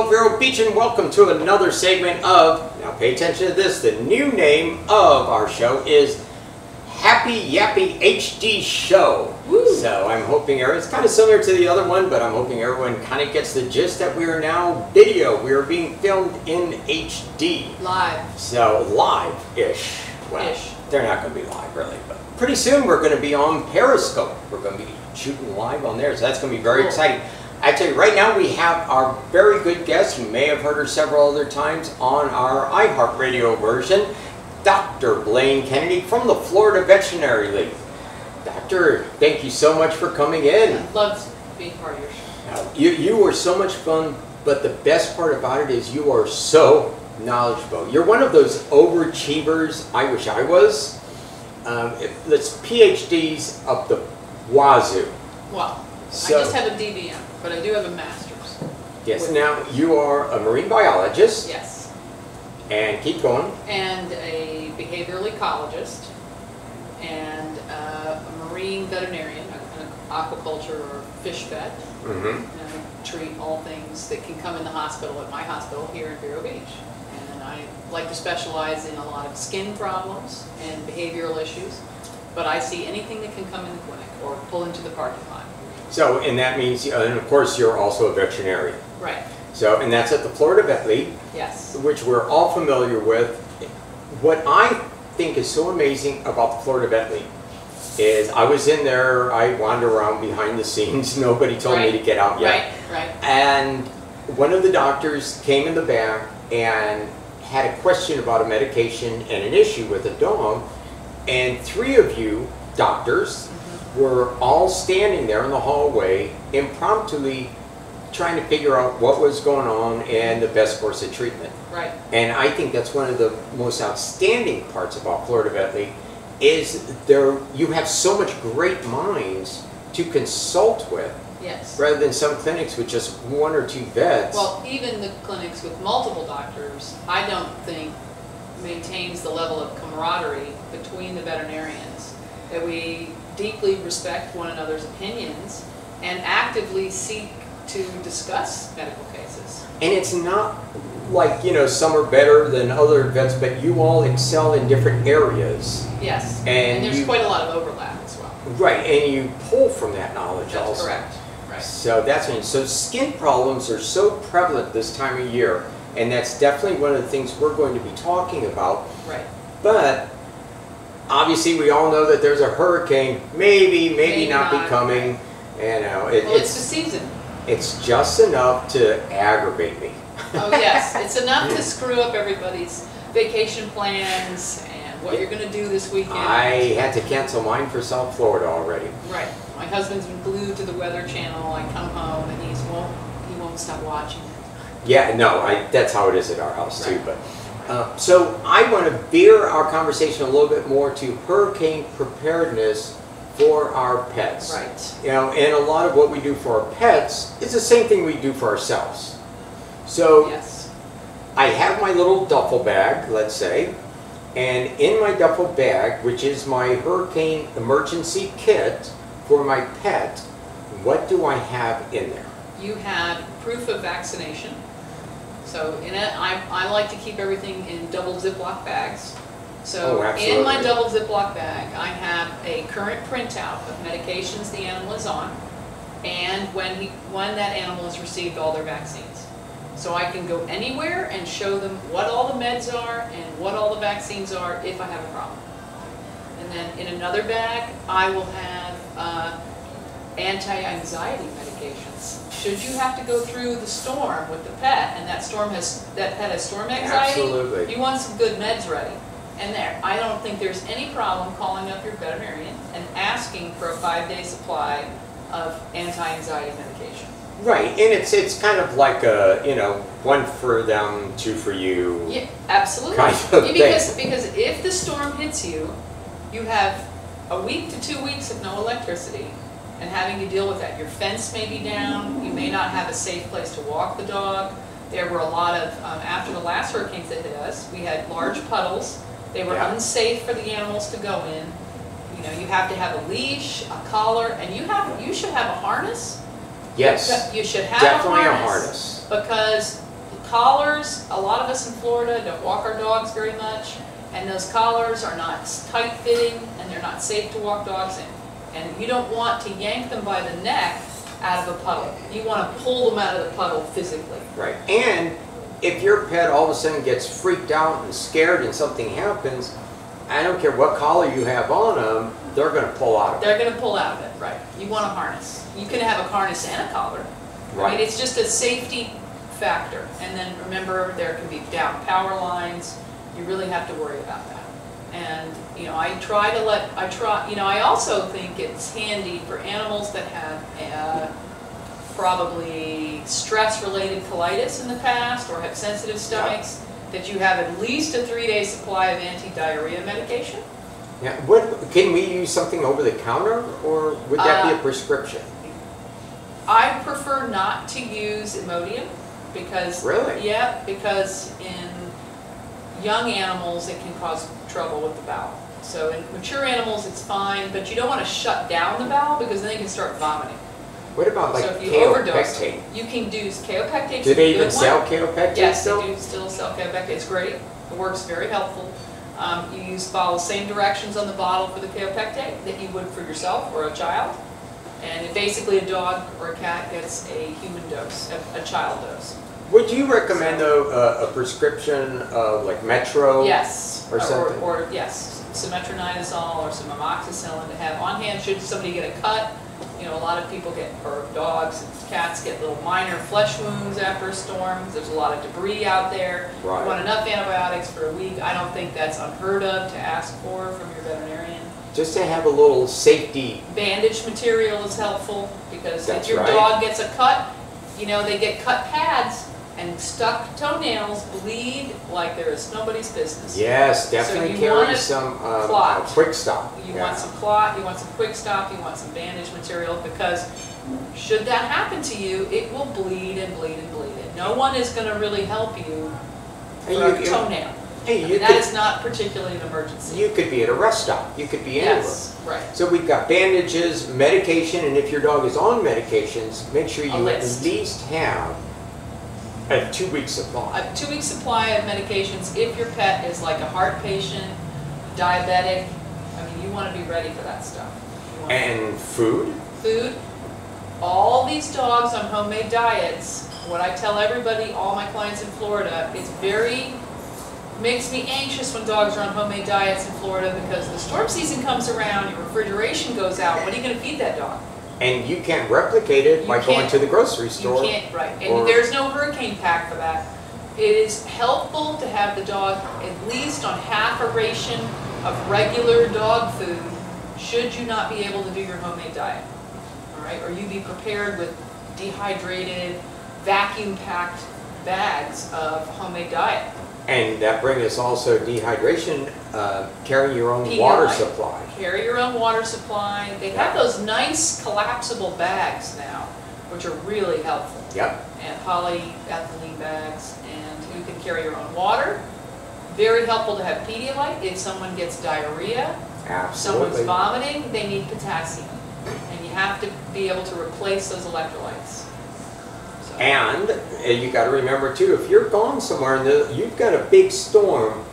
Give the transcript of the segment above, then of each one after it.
Vero Beach, and welcome to another segment of, now pay attention to this, the new name of our show is Happy Yappy HD Show. Woo. So I'm hoping it's kind of similar to the other one, but I'm hoping everyone kind of gets the gist that we are now video. We are being filmed in HD. Live. So live-ish. Well, they're not going to be live really, but pretty soon we're going to be on Periscope. We're going to be shooting live on there, so that's going to be very exciting. I tell you, right now we have our very good guest. You may have heard her several other times on our iHeartRadio version, Dr. Blaine Kennedy from the Florida Veterinary League. Doctor, thank you so much for coming in. I'd love to be part of your show. You were so much fun, but the best part about it is you are so knowledgeable. You're one of those overachievers I wish I was. It's PhDs up the wazoo. Well, I just have a DVM, but I do have a master's. Yes, now you are a marine biologist. Yes. And keep going. And a behavioral ecologist, and a marine veterinarian, an aquaculture or fish vet. Mm-hmm. And I treat all things that can come in the hospital at my hospital here in Vero Beach. And I like to specialize in a lot of skin problems and behavioral issues, but I see anything that can come in the clinic or pull into the parking lot. So, and that means, and of course you're also a veterinarian. Right. So, and that's at the Florida Vet League. Yes. Which we're all familiar with. What I think is so amazing about the Florida Vet League is I was in there, I wander around behind the scenes, nobody told me to get out yet. Right. And one of the doctors came in the back and had a question about a medication and an issue with a dog, and three of you doctors were all standing there in the hallway impromptu trying to figure out what was going on and the best course of treatment. Right. And I think that's one of the most outstanding parts about Florida Vet League is you have so much great minds to consult with. Yes. Rather than some clinics with just one or two vets. Well, even the clinics with multiple doctors, I don't think maintains the level of camaraderie between the veterinarians, that we deeply respect one another's opinions and actively seek to discuss medical cases. And it's not like, you know, some are better than other vets, but you all excel in different areas. Yes, and there's quite a lot of overlap as well. Right, and you pull from that knowledge also. That's correct. Right. So that's so skin problems are so prevalent this time of year, and that's definitely one of the things we're going to be talking about. Right. But obviously we all know that there's a hurricane, maybe not be coming. You know, it's the season. It's just enough to aggravate me. Oh yes, it's enough to screw up everybody's vacation plans and what you're going to do this weekend. I had to cancel mine for South Florida already. Right. My husband's been glued to the Weather Channel. I come home and he won't stop watching it. Yeah, no, that's how it is at our house too. But so I want to veer our conversation a little bit more to hurricane preparedness for our pets. Right. You know, and a lot of what we do for our pets is the same thing we do for ourselves. So yes. I have my little duffel bag, let's say, and in my duffel bag, which is my hurricane emergency kit for my pet, what do I have in there? You have proof of vaccination. So in it, I like to keep everything in double Ziploc bags. So in my double Ziploc bag, I have a current printout of medications the animal is on, and when that animal has received all their vaccines. So I can go anywhere and show them what all the meds are and what all the vaccines are if I have a problem. And then in another bag, I will have anti-anxiety medications. Should you have to go through the storm with the pet, and that pet has storm anxiety, absolutely, you want some good meds ready. And there, I don't think there's any problem calling up your veterinarian and asking for a 5-day supply of anti-anxiety medication. Right, and it's kind of like a, you know, one for them, two for you. Yeah, absolutely. Kind of because if the storm hits you, you have a week to 2 weeks of no electricity and having to deal with that. Your fence may be down, you may not have a safe place to walk the dog. There were a lot of, after the last hurricanes that hit us, we had large puddles. They were unsafe for the animals to go in. You know, you have to have a leash, a collar, and you should have a harness. Yes. You should have definitely a harness. Because collars, a lot of us in Florida don't walk our dogs very much, and those collars are not tight-fitting, and they're not safe to walk dogs in. And you don't want to yank them by the neck out of a puddle. You want to pull them out of the puddle physically. Right. And if your pet all of a sudden gets freaked out and scared and something happens, I don't care what collar you have on them, they're going to pull out of it. They're going to pull out of it, right. You want a harness. You can have a harness and a collar. Right. I mean, it's just a safety factor. And then remember, there can be down power lines. You really have to worry about that. And, you know, I also think it's handy for animals that have probably stress-related colitis in the past or have sensitive stomachs, that you have at least a 3-day supply of anti-diarrhea medication. Yeah. Can we use something over the counter, or would that be a prescription? I prefer not to use Imodium because because in young animals it can cause trouble with the bowel. So in mature animals it's fine, but you don't want to shut down the bowel because then they can start vomiting. What about like so if you overdose, kaopectate? you can do kaopectate. Do they even sell kaopectate? Yes, they do still sell kaopectate. It's great. It works very helpful. You follow the same directions on the bottle for the kaopectate that you would for yourself or a child. And basically a dog or a cat gets a human dose, a child dose. Would you recommend though a prescription of like Metro? Yes. Or something? Or yes, some metronidazole or some amoxicillin to have on hand should somebody get a cut. You know, a lot of people get, or dogs and cats get little minor flesh wounds after a storm. There's a lot of debris out there. Right. You want enough antibiotics for a week. I don't think that's unheard of to ask for from your veterinarian. Just to have a little safety. Bandage material is helpful because That's if your right. dog gets a cut, you know, they get cut pads and stuck toenails bleed like there is nobody's business. Yes, definitely So carry some quick stop. You want some clot, you want some quick stop, you want some bandage material because should that happen to you, it will bleed and bleed and bleed. And no one is going to really help you for a toenail. That is not particularly an emergency. You could be at a rest stop. You could be anywhere. Yes, right. So we've got bandages, medication, and if your dog is on medications, make sure you at least have a 2-week supply. A 2-week supply of medications if your pet is like a heart patient, diabetic. I mean, you want to be ready for that stuff. And food? Food. All these dogs on homemade diets, what I tell everybody, all my clients in Florida, it's makes me anxious when dogs are on homemade diets in Florida because the storm season comes around, your refrigeration goes out, what are you going to feed that dog? And you can't replicate it by going to the grocery store. You can't, right. And there's no hurricane pack for that. It is helpful to have the dog at least on half a ration of regular dog food should you not be able to do your homemade diet. All right? Or you be prepared with dehydrated, vacuum-packed bags of homemade diet. And that brings us also dehydration, carry your own water supply. Carry your own water supply. They have those nice collapsible bags now, which are really helpful. Yep. And polyethylene bags, and you can carry your own water. Very helpful to have Pedialyte if someone gets diarrhea. Absolutely. Someone's vomiting, they need potassium. And you have to be able to replace those electrolytes. And you got to remember too, if you're gone somewhere and you've got a big storm,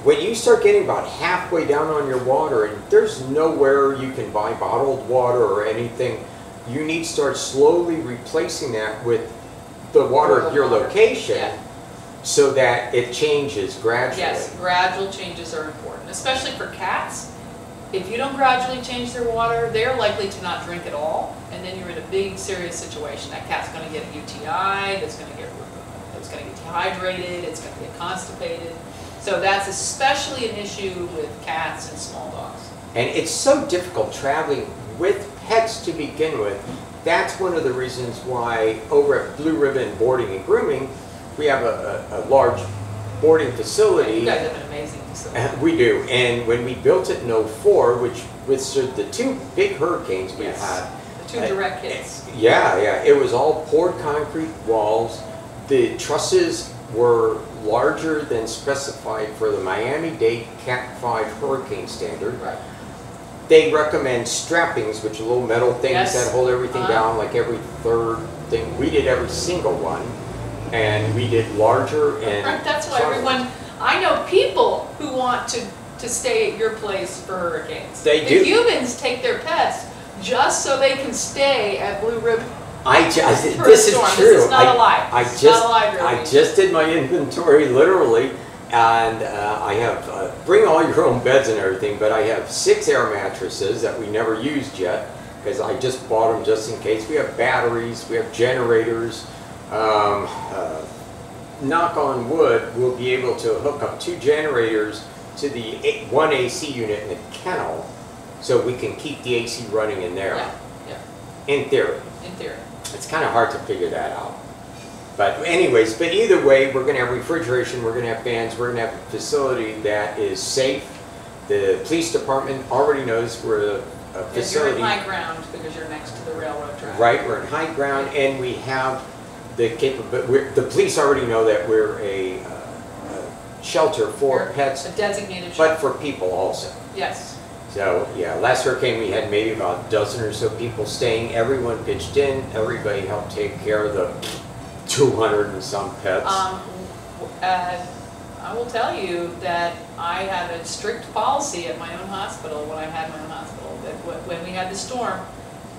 when you start getting about halfway down on your water and there's nowhere you can buy bottled water or anything, you need to start slowly replacing that with the water of your location so that it changes gradually. Yes, gradual changes are important, especially for cats. If you don't gradually change their water, they're likely to not drink at all, and then you're in a big, serious situation. That cat's going to get a UTI, it's going to get dehydrated, it's going to get constipated. So that's especially an issue with cats and small dogs. And it's so difficult traveling with pets to begin with. That's one of the reasons why over at Blue Ribbon Boarding and Grooming, we have a large boarding facility. You guys have an amazing facility. We do. And when we built it in '04, which withstood the 2 big hurricanes we had. The 2 direct hits. Yeah. It was all poured concrete walls. The trusses were larger than specified for the Miami-Dade Cat 5 hurricane standard. Right. They recommend strappings, which are little metal things that hold everything down, like every 3rd thing. We did every single one. and we did larger and... That's why everyone, I know people who want to stay at your place for hurricanes. They do. The humans take their pets just so they can stay at Blue Ribbon. This is true. This is not a lie. I just did my inventory literally, and I have, bring all your own beds and everything, but I have 6 air mattresses that we never used yet, because I just bought them just in case. We have batteries, we have generators. Knock on wood, we'll be able to hook up 2 generators to the 1 AC unit in the kennel, so we can keep the AC running in there. In theory. In theory. It's kind of hard to figure that out. But anyways, but either way, we're going to have refrigeration, we're going to have fans, we're going to have a facility that is safe. The police department already knows we're a facility. You're in high ground because you're next to the railroad track. Right, we're in high ground, and we have the capability. The police already know that we're a shelter for pets. A designated shelter. But for people also. Yes. So, yeah, last hurricane we had maybe about a dozen or so people staying. Everyone pitched in. Everybody helped take care of the 200 and some pets. I will tell you that I had a strict policy at my own hospital, when I had my own hospital, that when we had the storm,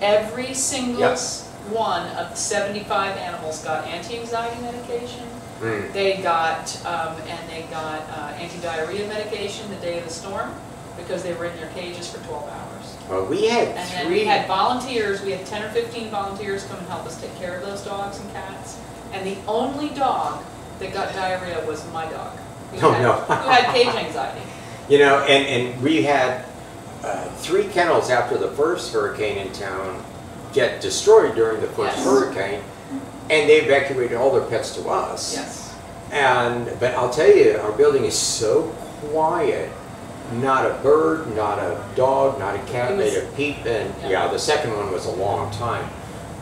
every single one of the 75 animals got anti-anxiety medication. They got, anti-diarrhea medication the day of the storm, because they were in their cages for 12 hours. Well, we had And then we had volunteers, we had 10 or 15 volunteers come and help us take care of those dogs and cats. And the only dog that got diarrhea was my dog, who had cage anxiety. You know, and we had 3 kennels after the first hurricane in town get destroyed during the first hurricane, and they evacuated all their pets to us. Yes. But I'll tell you, our building is so quiet. Not a bird, not a dog, not a cat made a peep, and the second one was a long time.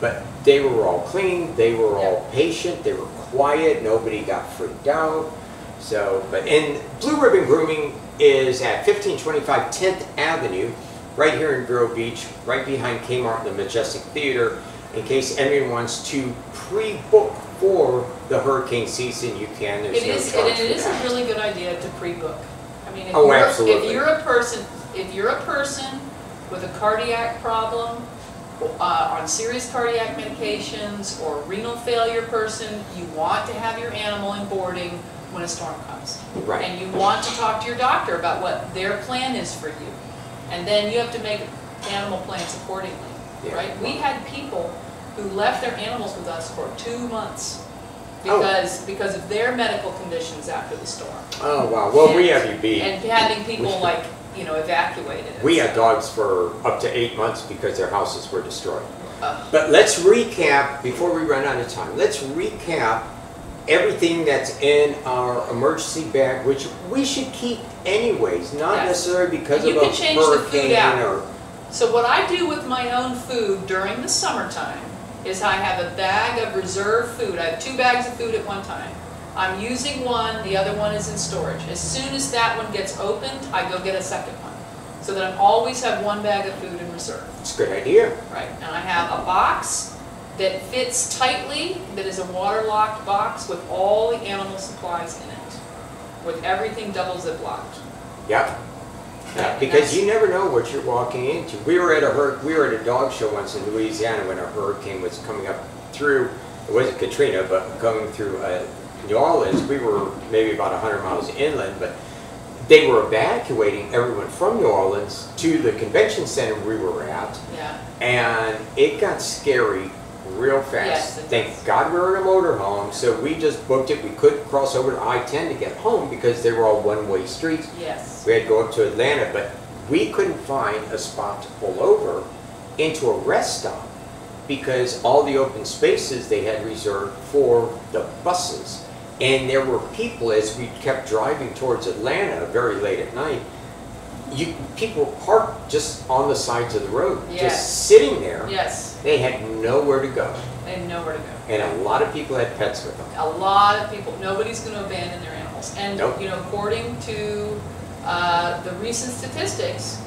But they were all clean, they were all patient, they were quiet, nobody got freaked out. So, but in Blue Ribbon Grooming is at 1525 10th Avenue, right here in Vero Beach, right behind Kmart and the Majestic Theater. In case anyone wants to pre-book for the hurricane season, you can. There's no charge for it is that. A really good idea to pre-book. I mean, absolutely. If you're a person with a cardiac problem, on serious cardiac medications, or renal failure person, you want to have your animal in boarding when a storm comes. Right. And you want to talk to your doctor about what their plan is for you. And then you have to make animal plans accordingly. Right? We had people who left their animals with us for 2 months because of their medical conditions after the storm. Oh wow! Well, we have you beat. And having people evacuated. We had dogs for up to 8 months because their houses were destroyed. But let's recap before we run out of time. Let's recap everything that's in our emergency bag, which we should keep anyways, not necessarily because of a hurricane or. So what I do with my own food during the summertime is I have a bag of reserve food. I have 2 bags of food at one time. I'm using one, the other one is in storage. As soon as that one gets opened, I go get a second one. So that I always have 1 bag of food in reserve. It's a good idea. Right, and I have a box that fits tightly, that is a waterlocked box with all the animal supplies in it. With everything double ziplocked. Yep. Yeah, because you never know what you're walking into. We were at a dog show once in Louisiana when a hurricane was coming up through. It wasn't Katrina, but coming through New Orleans. We were maybe about 100 miles inland, but they were evacuating everyone from New Orleans to the convention center we were at. Yeah. And it got scary real fast. Yes, Thank God we were in a motorhome, so we just booked it. We couldn't cross over to I-10 to get home because they were all one-way streets. Yes. We had to go up to Atlanta, but we couldn't find a spot to pull over into a rest stop because all the open spaces they had reserved for the buses. And there were people, as we kept driving towards Atlanta very late at night, people parked just on the sides of the road, just sitting there. Yes. They had nowhere to go. They had nowhere to go. And a lot of people had pets with them. A lot of people. Nobody's going to abandon their animals. And nope. According to the recent statistics,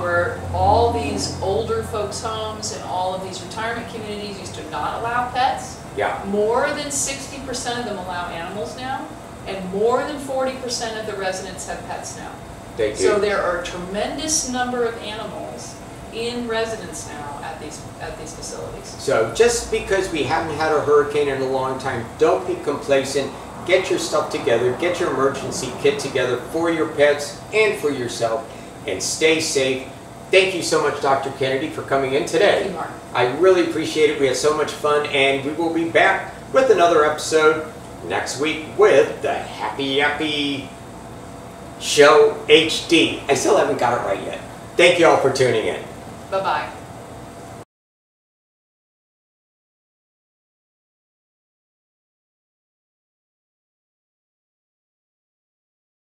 where all these older folks' homes and all of these retirement communities used to not allow pets, Yeah. More than 60% of them allow animals now, and more than 40% of the residents have pets now. They do. So there are a tremendous number of animals in residence now at these facilities. So just because we haven't had a hurricane in a long time, don't be complacent. Get your stuff together, get your emergency kit together for your pets and for yourself, and stay safe. Thank you so much, Dr. Kennedy, for coming in today. Thank you, Mark. I really appreciate it. We had so much fun, and we will be back with another episode next week with the Happy Yappy Show HD. I still haven't got it right yet. Thank you all for tuning in. Bye-bye.